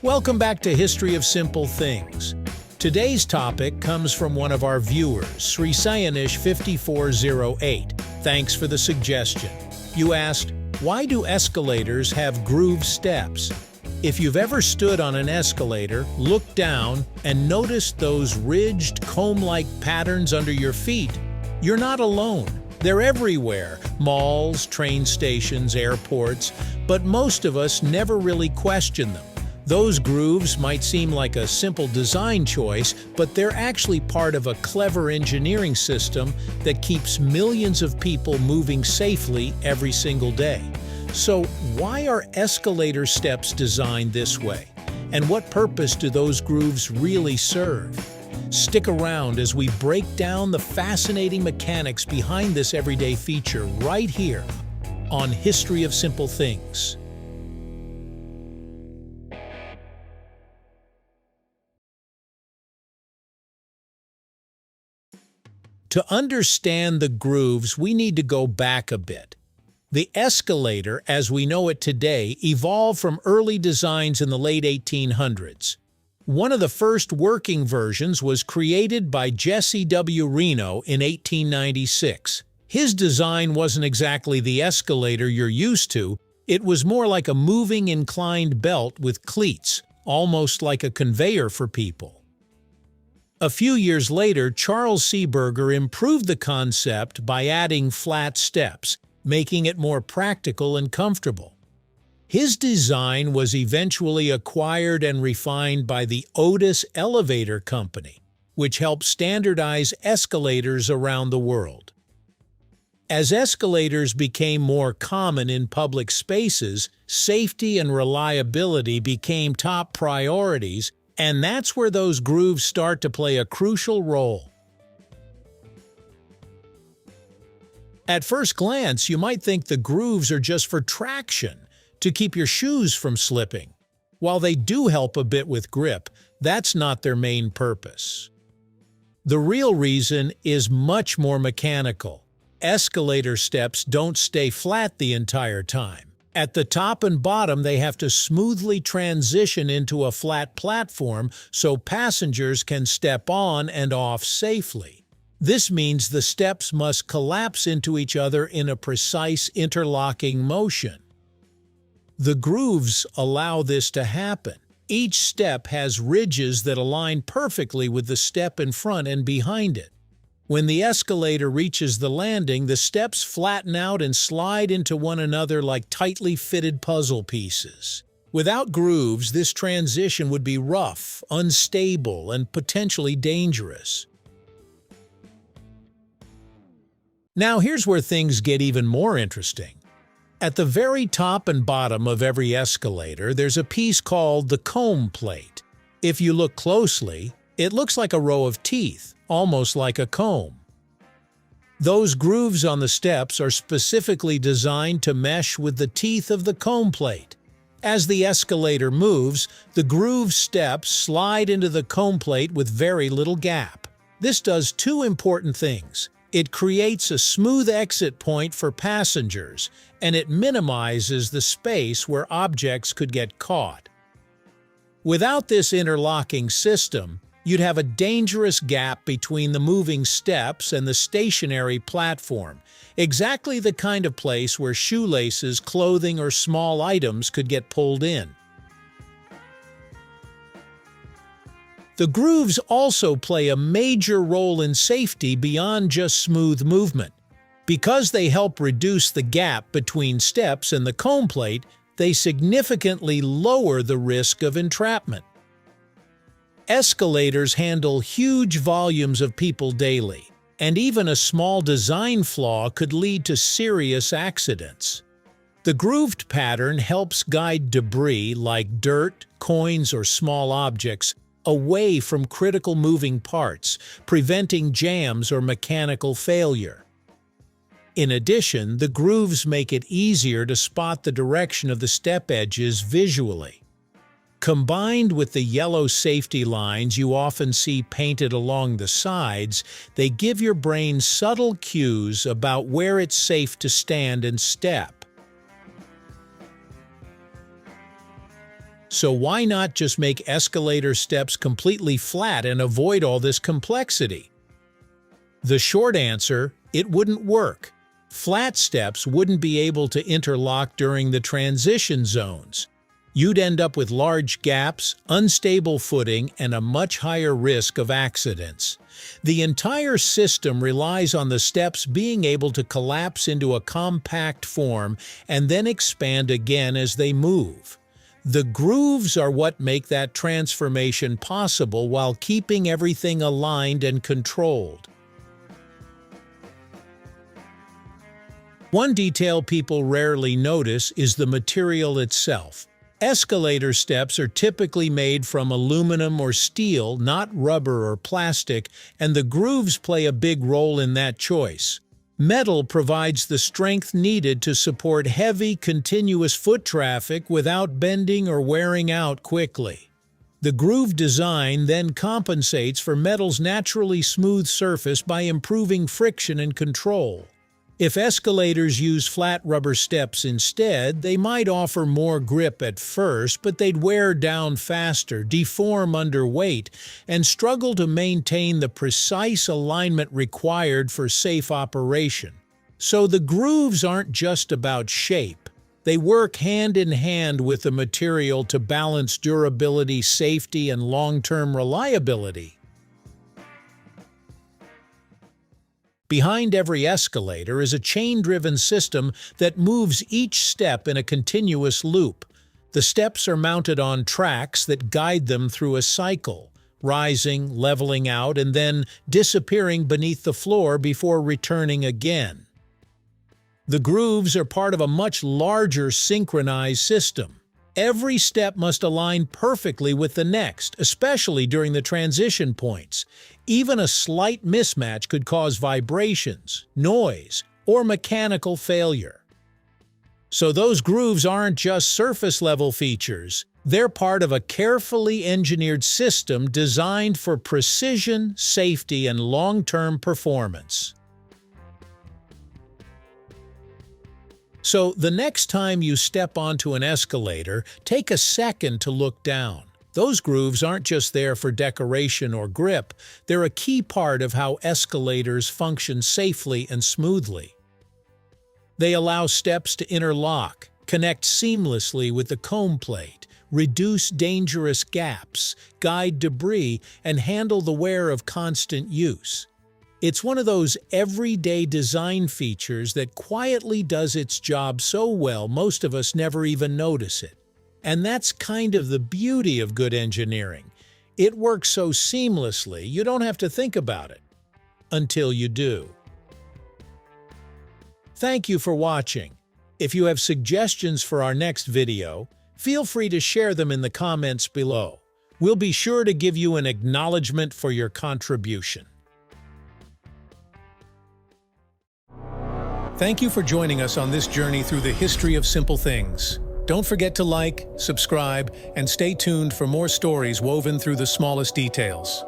Welcome back to History of Simple Things. Today's topic comes from one of our viewers, Srisayanish5408. Thanks for the suggestion. You asked, why do escalators have grooved steps? If you've ever stood on an escalator, looked down, and noticed those ridged, comb-like patterns under your feet, you're not alone. They're everywhere: malls, train stations, airports, but most of us never really question them. Those grooves might seem like a simple design choice, but they're actually part of a clever engineering system that keeps millions of people moving safely every single day. So why are escalator steps designed this way? And what purpose do those grooves really serve? Stick around as we break down the fascinating mechanics behind this everyday feature right here on History of Simple Things. To understand the grooves, we need to go back a bit. The escalator, as we know it today, evolved from early designs in the late 1800s. One of the first working versions was created by Jesse W. Reno in 1896. His design wasn't exactly the escalator you're used to. It was more like a moving inclined belt with cleats, almost like a conveyor for people. A few years later, Charles Seeberger improved the concept by adding flat steps, making it more practical and comfortable. His design was eventually acquired and refined by the Otis Elevator Company, which helped standardize escalators around the world. As escalators became more common in public spaces, safety and reliability became top priorities, and that's where those grooves start to play a crucial role. At first glance, you might think the grooves are just for traction, to keep your shoes from slipping. While they do help a bit with grip, that's not their main purpose. The real reason is much more mechanical. Escalator steps don't stay flat the entire time. At the top and bottom, they have to smoothly transition into a flat platform so passengers can step on and off safely. This means the steps must collapse into each other in a precise interlocking motion. The grooves allow this to happen. Each step has ridges that align perfectly with the step in front and behind it. When the escalator reaches the landing, the steps flatten out and slide into one another like tightly fitted puzzle pieces. Without grooves, this transition would be rough, unstable, and potentially dangerous. Now here's where things get even more interesting. At the very top and bottom of every escalator, there's a piece called the comb plate. If you look closely, it looks like a row of teeth, almost like a comb. Those grooves on the steps are specifically designed to mesh with the teeth of the comb plate. As the escalator moves, the grooved steps slide into the comb plate with very little gap. This does two important things. It creates a smooth exit point for passengers, and it minimizes the space where objects could get caught. Without this interlocking system, you'd have a dangerous gap between the moving steps and the stationary platform, exactly the kind of place where shoelaces, clothing, or small items could get pulled in. The grooves also play a major role in safety beyond just smooth movement. Because they help reduce the gap between steps and the comb plate, they significantly lower the risk of entrapment. Escalators handle huge volumes of people daily, and even a small design flaw could lead to serious accidents. The grooved pattern helps guide debris like dirt, coins, or small objects away from critical moving parts, preventing jams or mechanical failure. In addition, the grooves make it easier to spot the direction of the step edges visually. Combined with the yellow safety lines you often see painted along the sides, they give your brain subtle cues about where it's safe to stand and step. So why not just make escalator steps completely flat and avoid all this complexity? The short answer, it wouldn't work. Flat steps wouldn't be able to interlock during the transition zones. You'd end up with large gaps, unstable footing, and a much higher risk of accidents. The entire system relies on the steps being able to collapse into a compact form and then expand again as they move. The grooves are what make that transformation possible while keeping everything aligned and controlled. One detail people rarely notice is the material itself. Escalator steps are typically made from aluminum or steel, not rubber or plastic, and the grooves play a big role in that choice. Metal provides the strength needed to support heavy, continuous foot traffic without bending or wearing out quickly. The groove design then compensates for metal's naturally smooth surface by improving friction and control. If escalators use flat rubber steps instead, they might offer more grip at first, but they'd wear down faster, deform under weight, and struggle to maintain the precise alignment required for safe operation. So the grooves aren't just about shape. They work hand in hand with the material to balance durability, safety, and long-term reliability. Behind every escalator is a chain-driven system that moves each step in a continuous loop. The steps are mounted on tracks that guide them through a cycle, rising, leveling out, and then disappearing beneath the floor before returning again. The grooves are part of a much larger synchronized system. Every step must align perfectly with the next, especially during the transition points. Even a slight mismatch could cause vibrations, noise, or mechanical failure. So those grooves aren't just surface-level features. They're part of a carefully engineered system designed for precision, safety, and long-term performance. So the next time you step onto an escalator, take a second to look down. Those grooves aren't just there for decoration or grip, they're a key part of how escalators function safely and smoothly. They allow steps to interlock, connect seamlessly with the comb plate, reduce dangerous gaps, guide debris, and handle the wear of constant use. It's one of those everyday design features that quietly does its job so well most of us never even notice it. And that's kind of the beauty of good engineering. It works so seamlessly you don't have to think about it. Until you do. Thank you for watching. If you have suggestions for our next video, feel free to share them in the comments below. We'll be sure to give you an acknowledgement for your contribution. Thank you for joining us on this journey through the history of simple things. Don't forget to like, subscribe, and stay tuned for more stories woven through the smallest details.